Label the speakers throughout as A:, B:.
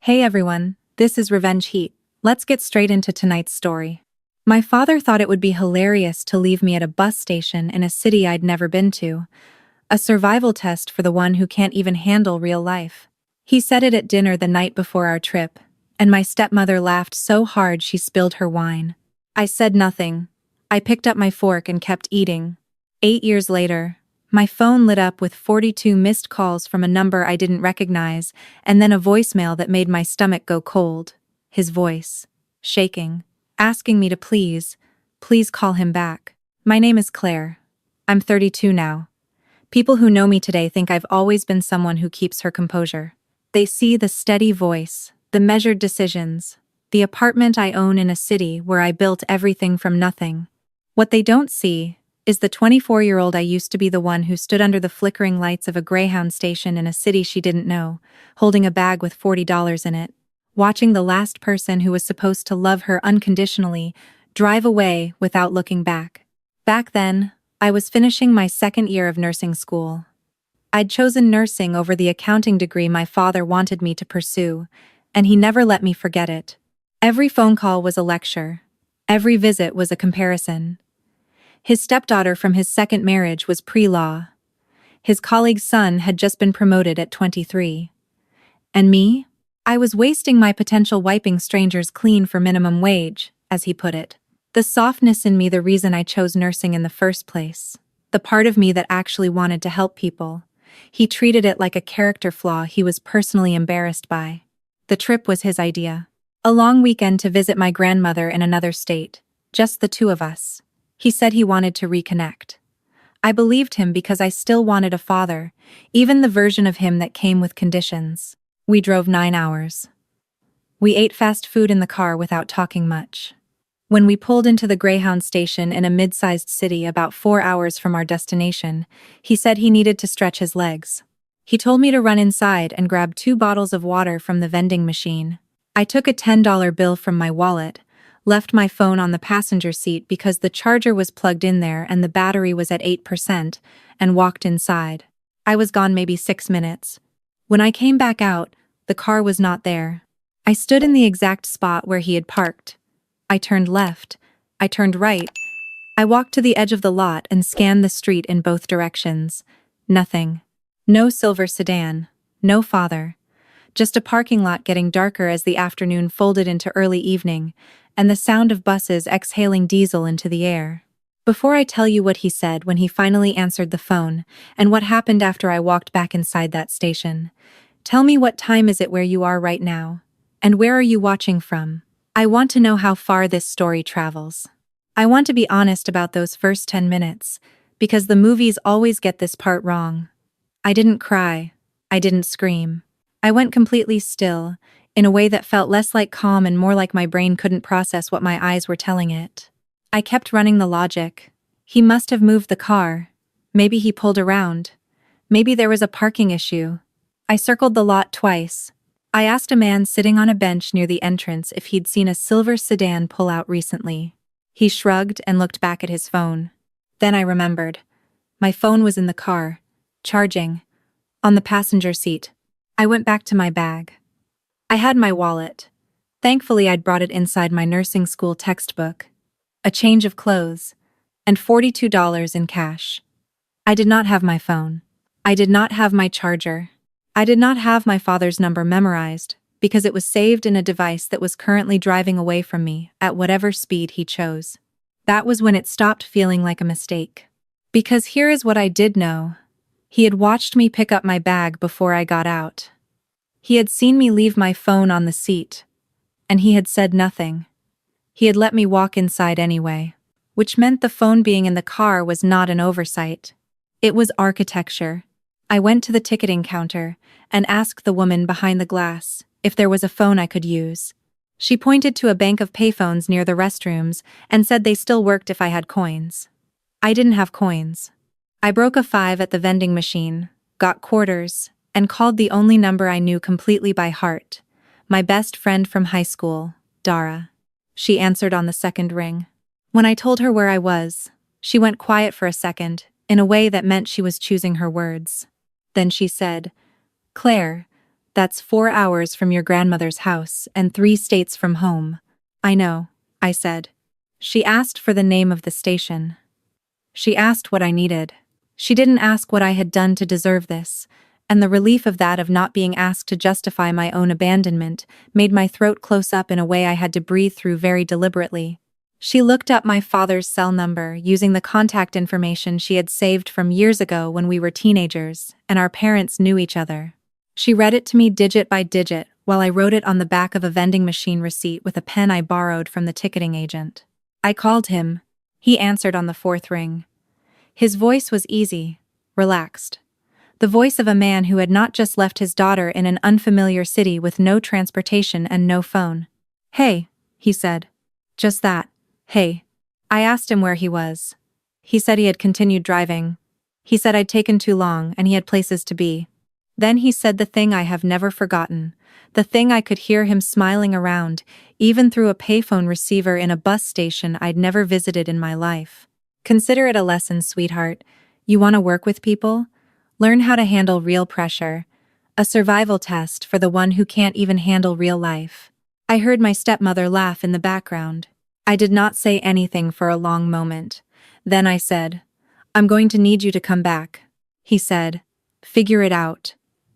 A: Hey everyone, this is Revenge Heat. Let's get straight into tonight's story. My father thought it would be hilarious to leave me at a bus station in a city I'd never been to, a survival test for the one who can't even handle real life. He said it at dinner the night before our trip, and my stepmother laughed so hard she spilled her wine. I said nothing. I picked up my fork and kept eating. 8 years later, my phone lit up with 42 missed calls from a number I didn't recognize, and then a voicemail that made my stomach go cold. His voice, shaking, asking me to please call him back. My name is Claire. I'm 32 now. People who know me today think I've always been someone who keeps her composure. They see the steady voice, the measured decisions, the apartment I own in a city where I built everything from nothing. What they don't see is the 24-year-old I used to be, the one who stood under the flickering lights of a Greyhound station in a city she didn't know, holding a bag with $40 in it, watching the last person who was supposed to love her unconditionally drive away without looking back. Back then, I was finishing my second year of nursing school. I'd chosen nursing over the accounting degree my father wanted me to pursue, and he never let me forget it. Every phone call was a lecture. Every visit was a comparison. His stepdaughter from his second marriage was pre-law. His colleague's son had just been promoted at 23. And me? I was wasting my potential wiping strangers clean for minimum wage, as he put it. The softness in me, the reason I chose nursing in the first place. The part of me that actually wanted to help people. He treated it like a character flaw he was personally embarrassed by. The trip was his idea. A long weekend to visit my grandmother in another state. Just the two of us. He said he wanted to reconnect. I believed him because I still wanted a father, even the version of him that came with conditions. We drove 9 hours. We ate fast food in the car without talking much. When we pulled into the Greyhound station in a mid-sized city about 4 hours from our destination, he said he needed to stretch his legs. He told me to run inside and grab 2 bottles of water from the vending machine. I took a $10 bill from my wallet, left my phone on the passenger seat because the charger was plugged in there and the battery was at 8%, and walked inside. I was gone maybe 6 minutes. When I came back out, the car was not there. I stood in the exact spot where he had parked. I turned left. I turned right. I walked to the edge of the lot and scanned the street in both directions. Nothing. No silver sedan. No father. Just a parking lot getting darker as the afternoon folded into early evening, and the sound of buses exhaling diesel into the air. Before I tell you what he said when he finally answered the phone, and what happened after I walked back inside that station, tell me, what time is it where you are right now? And where are you watching from? I want to know how far this story travels. I want to be honest about those first 10 minutes, because the movies always get this part wrong. I didn't cry. I didn't scream. I went completely still, in a way that felt less like calm and more like my brain couldn't process what my eyes were telling it. I kept running the logic. He must have moved the car. Maybe he pulled around. Maybe there was a parking issue. I circled the lot twice. I asked a man sitting on a bench near the entrance if he'd seen a silver sedan pull out recently. He shrugged and looked back at his phone. Then I remembered. My phone was in the car, charging, on the passenger seat. I went back to my bag. I had my wallet. Thankfully, I'd brought it inside my nursing school textbook, a change of clothes, and $42 in cash. I did not have my phone. I did not have my charger. I did not have my father's number memorized, because it was saved in a device that was currently driving away from me at whatever speed he chose. That was when it stopped feeling like a mistake. Because here is what I did know. He had watched me pick up my bag before I got out. He had seen me leave my phone on the seat, and he had said nothing. He had let me walk inside anyway, which meant the phone being in the car was not an oversight. It was architecture. I went to the ticketing counter and asked the woman behind the glass if there was a phone I could use. She pointed to a bank of payphones near the restrooms and said they still worked if I had coins. I didn't have coins. I broke a 5 at the vending machine, got quarters, and called the only number I knew completely by heart, my best friend from high school, Dara. She answered on the second ring. When I told her where I was, she went quiet for a second, in a way that meant she was choosing her words. Then she said, "Claire, That's 4 hours from your grandmother's house and 3 states from home. I know, I said. She asked for the name of the station. She asked what I needed. She didn't ask what I had done to deserve this, and the relief of that of not being asked to justify my own abandonment made my throat close up in a way I had to breathe through very deliberately. She looked up my father's cell number using the contact information she had saved from years ago when we were teenagers and our parents knew each other. She read it to me digit by digit while I wrote it on the back of a vending machine receipt with a pen I borrowed from the ticketing agent. I called him. He answered on the 4th ring. His voice was easy, relaxed. The voice of a man who had not just left his daughter in an unfamiliar city with no transportation and no phone. "Hey," he said. Just that. "Hey." I asked him where he was. He said he had continued driving. He said I'd taken too long and he had places to be. Then he said the thing I have never forgotten, the thing I could hear him smiling around, even through a payphone receiver in a bus station I'd never visited in my life. "Consider it a lesson, sweetheart. You want to work with people? Learn how to handle real pressure. A survival test for the one who can't even handle real life." I heard my stepmother laugh in the background. I did not say anything for a long moment. Then I said, "I'm going to need you to come back." He said, "Figure it out.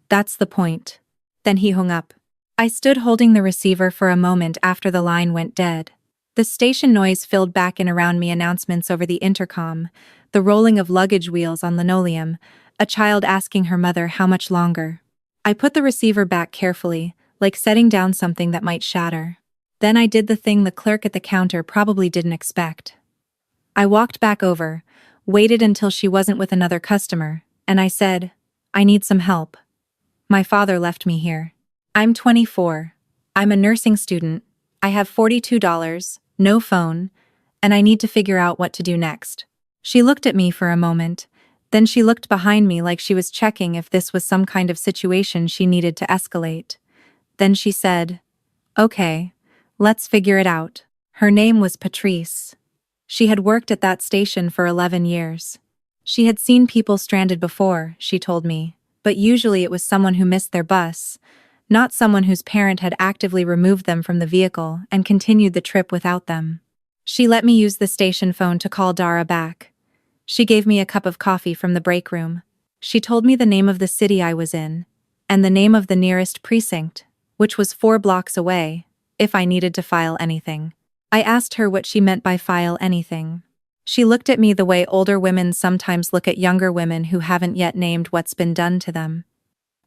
A: That's the point." Then he hung up. I stood holding the receiver for a moment after the line went dead. The station noise filled back in around me, announcements over the intercom, the rolling of luggage wheels on linoleum, a child asking her mother how much longer. I put the receiver back carefully, like setting down something that might shatter. Then I did the thing the clerk at the counter probably didn't expect. I walked back over, waited until she wasn't with another customer, and I said, "I need some help. My father left me here. I'm 24. I'm a nursing student. I have $42, no phone, and I need to figure out what to do next." She looked at me for a moment, then she looked behind me like she was checking if this was some kind of situation she needed to escalate. Then she said, "Okay, let's figure it out." Her name was Patrice. She had worked at that station for 11 years. She had seen people stranded before, she told me, but usually it was someone who missed their bus, not someone whose parent had actively removed them from the vehicle and continued the trip without them. She let me use the station phone to call Dara back. She gave me a cup of coffee from the break room. She told me the name of the city I was in, and the name of the nearest precinct, which was 4 blocks away, if I needed to file anything. I asked her what she meant by file anything. She looked at me the way older women sometimes look at younger women who haven't yet named what's been done to them.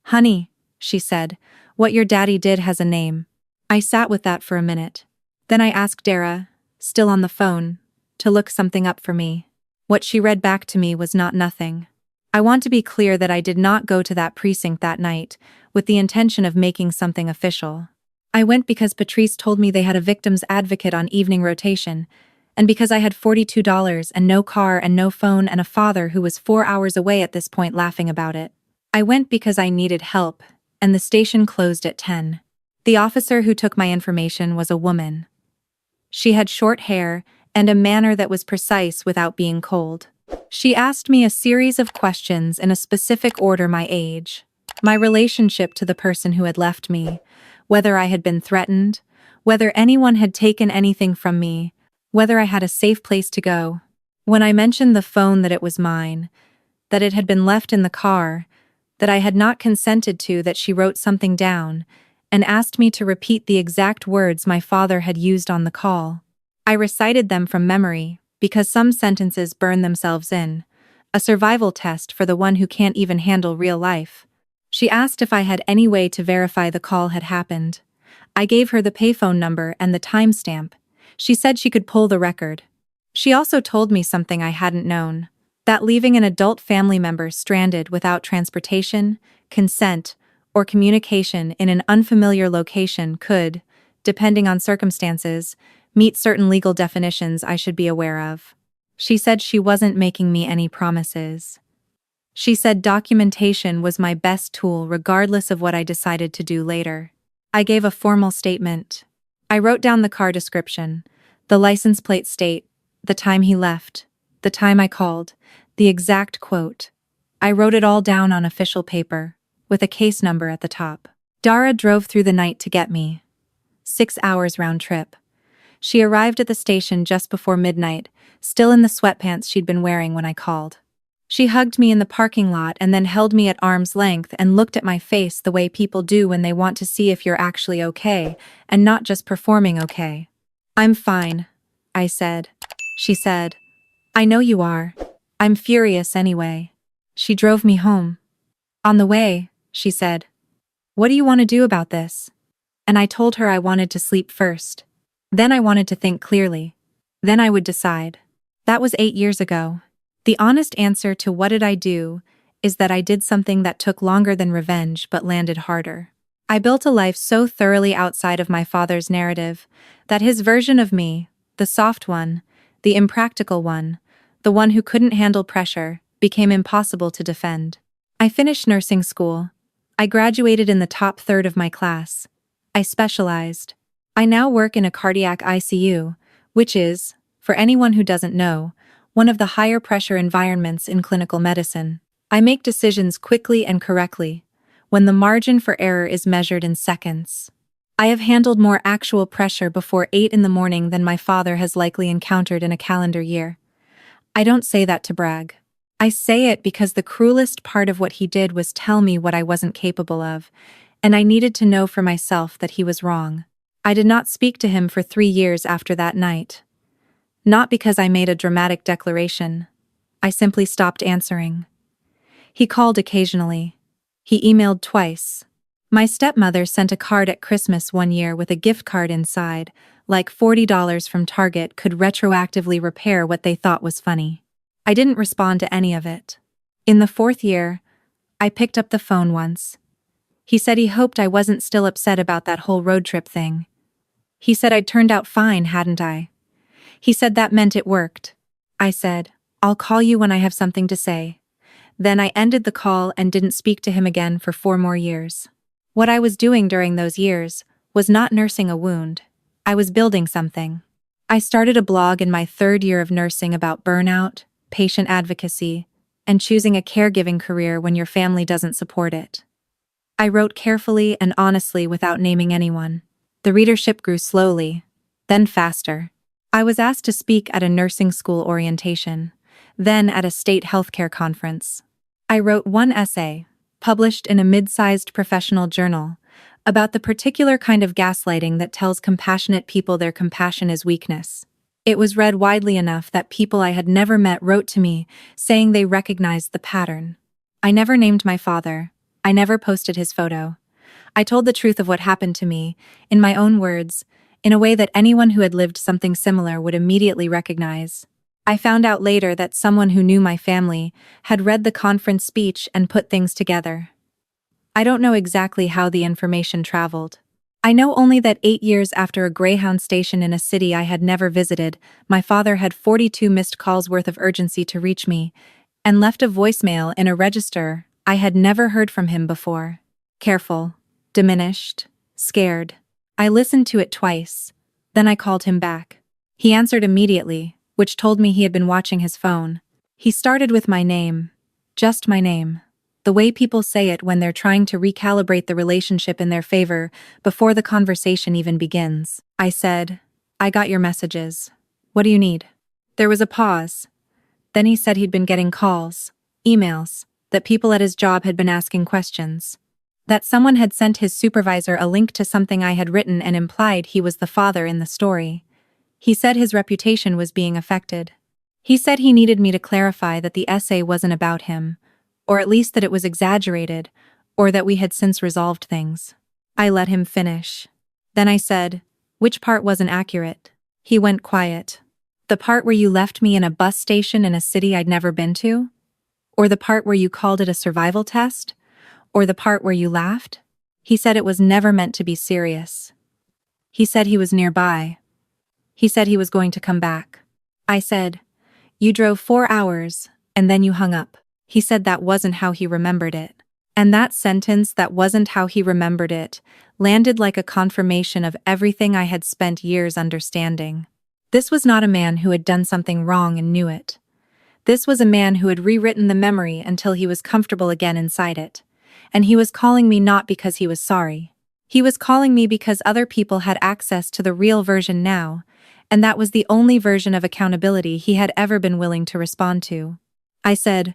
A: "Honey," she said, "what your daddy did has a name." I sat with that for a minute. Then I asked Dara, still on the phone, to look something up for me. What she read back to me was not nothing. I want to be clear that I did not go to that precinct that night with the intention of making something official. I went because Patrice told me they had a victim's advocate on evening rotation, and because I had $42 and no car and no phone and a father who was 4 hours away at this point laughing about it. I went because I needed help, and the station closed at 10. The officer who took my information was a woman. She had short hair and a manner that was precise without being cold. She asked me a series of questions in a specific order: my age, my relationship to the person who had left me, whether I had been threatened, whether anyone had taken anything from me, whether I had a safe place to go. When I mentioned the phone, that it was mine, that it had been left in the car, that I had not consented to, that she wrote something down and asked me to repeat the exact words my father had used on the call. I recited them from memory, because some sentences burn themselves in, a survival test for the one who can't even handle real life. She asked if I had any way to verify the call had happened. I gave her the payphone number and the timestamp. She said she could pull the record. She also told me something I hadn't known, that leaving an adult family member stranded without transportation, consent, or communication in an unfamiliar location could, depending on circumstances, meet certain legal definitions I should be aware of. She said she wasn't making me any promises. She said documentation was my best tool regardless of what I decided to do later. I gave a formal statement. I wrote down the car description, the license plate state, the time he left, the time I called, the exact quote. I wrote it all down on official paper, with a case number at the top. Dara drove through the night to get me. 6 hours round trip. She arrived at the station just before midnight, still in the sweatpants she'd been wearing when I called. She hugged me in the parking lot and then held me at arm's length and looked at my face the way people do when they want to see if you're actually okay, and not just performing okay. "I'm fine," I said. She said, "I know you are. I'm furious anyway." She drove me home. On the way, she said, "What do you want to do about this?" And I told her I wanted to sleep first. Then I wanted to think clearly. Then I would decide. That was 8 years ago. The honest answer to what did I do is that I did something that took longer than revenge but landed harder. I built a life so thoroughly outside of my father's narrative that his version of me, the soft one, the impractical one, the one who couldn't handle pressure, became impossible to defend. I finished nursing school. I graduated in the top third of my class. I specialized. I now work in a cardiac ICU, which is, for anyone who doesn't know, one of the higher pressure environments in clinical medicine. I make decisions quickly and correctly, when the margin for error is measured in seconds. I have handled more actual pressure before 8 in the morning than my father has likely encountered in a calendar year. I don't say that to brag. I say it because the cruelest part of what he did was tell me what I wasn't capable of, and I needed to know for myself that he was wrong. I did not speak to him for 3 years after that night. Not because I made a dramatic declaration. I simply stopped answering. He called occasionally. He emailed twice. My stepmother sent a card at Christmas one year with a gift card inside, like $40 from Target could retroactively repair what they thought was funny. I didn't respond to any of it. In the 4th year, I picked up the phone once. He said he hoped I wasn't still upset about that whole road trip thing. He said I'd turned out fine, hadn't I? He said that meant it worked. I said, "I'll call you when I have something to say." Then I ended the call and didn't speak to him again for 4 more years. What I was doing during those years was not nursing a wound. I was building something. I started a blog in my 3rd year of nursing about burnout, patient advocacy, and choosing a caregiving career when your family doesn't support it. I wrote carefully and honestly without naming anyone. The readership grew slowly, then faster. I was asked to speak at a nursing school orientation, then at a state healthcare conference. I wrote one essay, published in a mid-sized professional journal, about the particular kind of gaslighting that tells compassionate people their compassion is weakness. It was read widely enough that people I had never met wrote to me, saying they recognized the pattern. I never named my father. I never posted his photo. I told the truth of what happened to me, in my own words, in a way that anyone who had lived something similar would immediately recognize. I found out later that someone who knew my family had read the conference speech and put things together. I don't know exactly how the information traveled. I know only that 8 years after a Greyhound station in a city I had never visited, my father had 42 missed calls worth of urgency to reach me, and left a voicemail in a register I had never heard from him before. Careful, diminished, scared. I listened to it twice, then I called him back. He answered immediately, which told me he had been watching his phone. He started with my name, just my name, the way people say it when they're trying to recalibrate the relationship in their favor before the conversation even begins. I said, "I got your messages. What do you need?" There was a pause. Then he said he'd been getting calls, emails, that people at his job had been asking questions. That someone had sent his supervisor a link to something I had written and implied he was the father in the story. He said his reputation was being affected. He said he needed me to clarify that the essay wasn't about him, or at least that it was exaggerated, or that we had since resolved things. I let him finish. Then I said, "Which part wasn't accurate?" He went quiet. "The part where you left me in a bus station in a city I'd never been to? Or the part where you called it a survival test? Or the part where you laughed?" He said it was never meant to be serious. He said he was nearby. He said he was going to come back. I said, "You drove 4 hours, and then you hung up." He said that wasn't how he remembered it. And that sentence, "that wasn't how he remembered it," landed like a confirmation of everything I had spent years understanding. This was not a man who had done something wrong and knew it. This was a man who had rewritten the memory until he was comfortable again inside it. And he was calling me not because he was sorry, He was calling me because other people had access to the real version now, and that was the only version of accountability he had ever been willing to respond to. I said,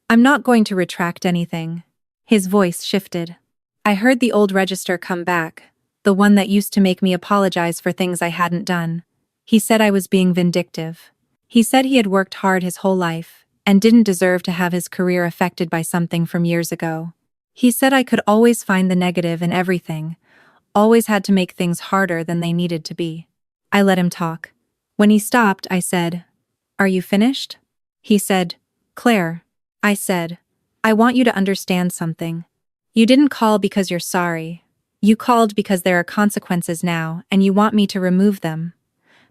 A: "I'm not going to retract anything." His voice shifted. I heard the old register come back, the one that used to make me apologize for things I hadn't done. He said I was being vindictive. He said he had worked hard his whole life and didn't deserve to have his career affected by something from years ago. He said I could always find the negative in everything, always had to make things harder than they needed to be. I let him talk. When he stopped, I said, "Are you finished?" He said, "Claire." I said, "I want you to understand something. You didn't call because you're sorry. You called because there are consequences now and you want me to remove them.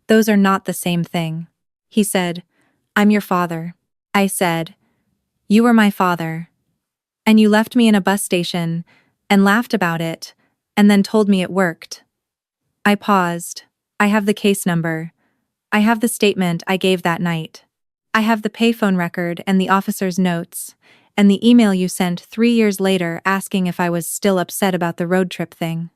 A: Those are not the same thing." He said, "I'm your father." I said, "You were my father. And you left me in a bus station and laughed about it and then told me it worked." I paused. I have the case number. I have the statement I gave that night. I have the payphone record and the officer's notes, and the email you sent 3 years later asking if I was still upset about the road trip thing.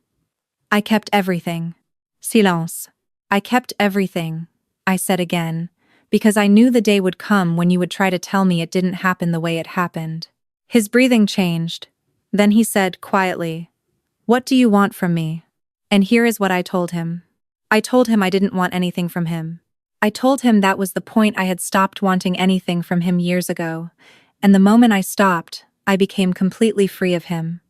A: I kept everything. Silence. I kept everything, I said again, because I knew the day would come when you would try to tell me it didn't happen the way it happened. His breathing changed. Then he said quietly, "What do you want from me?" And here is what I told him. I told him I didn't want anything from him. I told him that was the point. I had stopped wanting anything from him years ago, and the moment I stopped, I became completely free of him.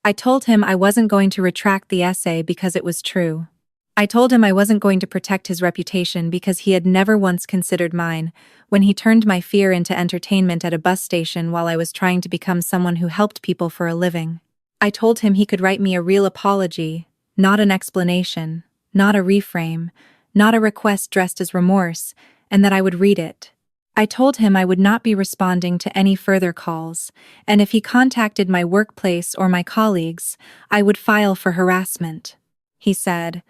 A: I told him I wasn't going to retract the essay because it was true. I told him I wasn't going to protect his reputation because he had never once considered mine when he turned my fear into entertainment at a bus station while I was trying to become someone who helped people for a living. I told him he could write me a real apology, not an explanation, not a reframe, not a request dressed as remorse, and that I would read it. I told him I would not be responding to any further calls, and if he contacted my workplace or my colleagues, I would file for harassment. He said,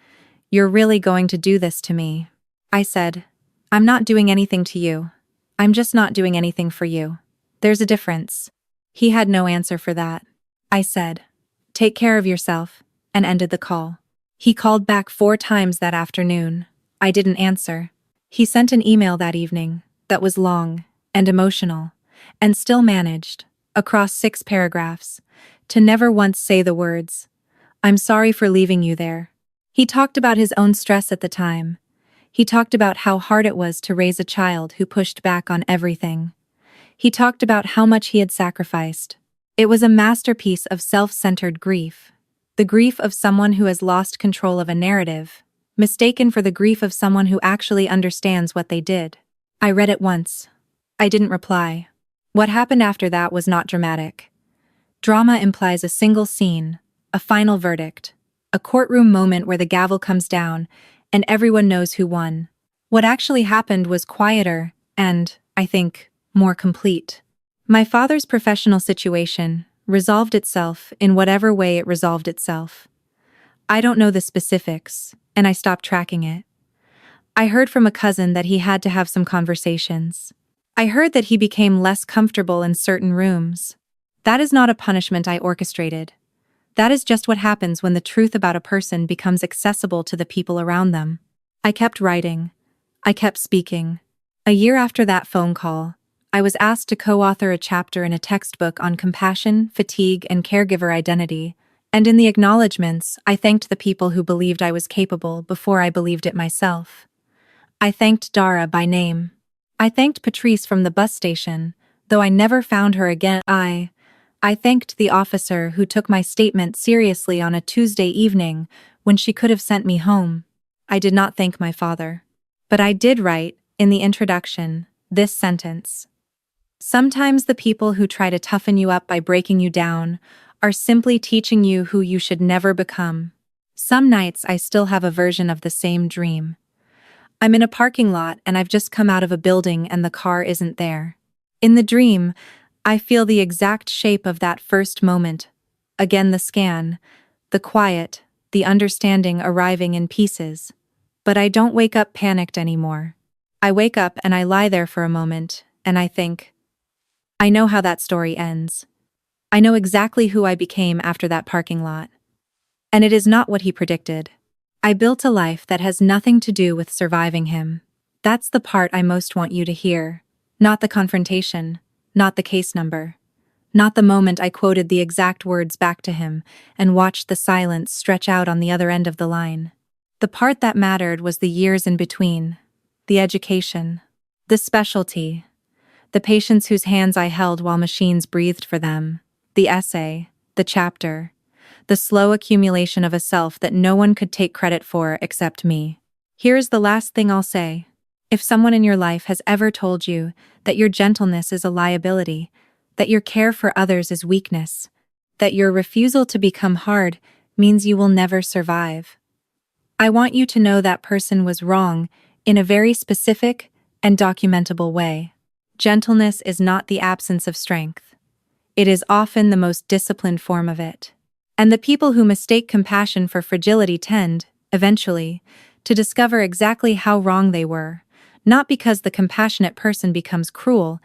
A: "You're really going to do this to me?" I said, "I'm not doing anything to you. I'm just not doing anything for you. There's a difference." He had no answer for that. I said, "Take care of yourself," and ended the call. He called back 4 times that afternoon. I didn't answer. He sent an email that evening that was long and emotional, and still managed, across 6 paragraphs, to never once say the words, "I'm sorry for leaving you there." He talked about his own stress at the time. He talked about how hard it was to raise a child who pushed back on everything. He talked about how much he had sacrificed. It was a masterpiece of self-centered grief. The grief of someone who has lost control of a narrative, mistaken for the grief of someone who actually understands what they did. I read it once. I didn't reply. What happened after that was not dramatic. Drama implies a single scene, a final verdict, a courtroom moment where the gavel comes down and everyone knows who won. What actually happened was quieter and, I think, more complete. My father's professional situation resolved itself in whatever way it resolved itself. I don't know the specifics, and I stopped tracking it. I heard from a cousin that he had to have some conversations. I heard that he became less comfortable in certain rooms. That is not a punishment I orchestrated. That is just what happens when the truth about a person becomes accessible to the people around them. I kept writing. I kept speaking. A year after that phone call, I was asked to co-author a chapter in a textbook on compassion, fatigue, and caregiver identity, and in the acknowledgments, I thanked the people who believed I was capable before I believed it myself. I thanked Dara by name. I thanked Patrice from the bus station, though I never found her again. I thanked the officer who took my statement seriously on a Tuesday evening when she could have sent me home. I did not thank my father. But I did write, in the introduction, this sentence. Sometimes the people who try to toughen you up by breaking you down are simply teaching you who you should never become. Some nights I still have a version of the same dream. I'm in a parking lot and I've just come out of a building and the car isn't there. In the dream, I feel the exact shape of that first moment. Again the scan, the quiet, the understanding arriving in pieces. But I don't wake up panicked anymore. I wake up and I lie there for a moment, and I think, I know how that story ends. I know exactly who I became after that parking lot. And it is not what he predicted. I built a life that has nothing to do with surviving him. That's the part I most want you to hear. Not the confrontation, not the case number, not the moment I quoted the exact words back to him and watched the silence stretch out on the other end of the line. The part that mattered was the years in between, the education, the specialty, the patients whose hands I held while machines breathed for them, the essay, the chapter, the slow accumulation of a self that no one could take credit for except me. Here's the last thing I'll say. If someone in your life has ever told you that your gentleness is a liability, that your care for others is weakness, that your refusal to become hard means you will never survive, I want you to know that person was wrong in a very specific and documentable way. Gentleness is not the absence of strength. It is often the most disciplined form of it. And the people who mistake compassion for fragility tend, eventually, to discover exactly how wrong they were, not because the compassionate person becomes cruel,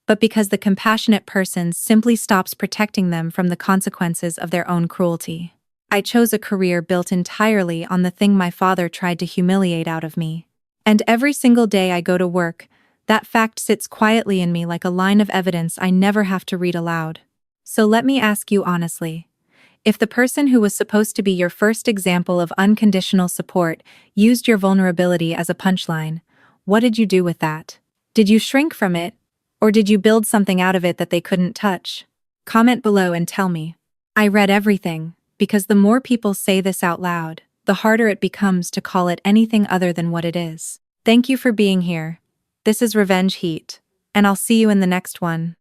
A: but because the compassionate person simply stops protecting them from the consequences of their own cruelty. I chose a career built entirely on the thing my father tried to humiliate out of me. And every single day I go to work, that fact sits quietly in me like a line of evidence I never have to read aloud. So let me ask you honestly. If the person who was supposed to be your first example of unconditional support used your vulnerability as a punchline, what did you do with that? Did you shrink from it? Or did you build something out of it that they couldn't touch? Comment below and tell me. I read everything, because the more people say this out loud, the harder it becomes to call it anything other than what it is. Thank you for being here. This is Revenge Heat, and I'll see you in the next one.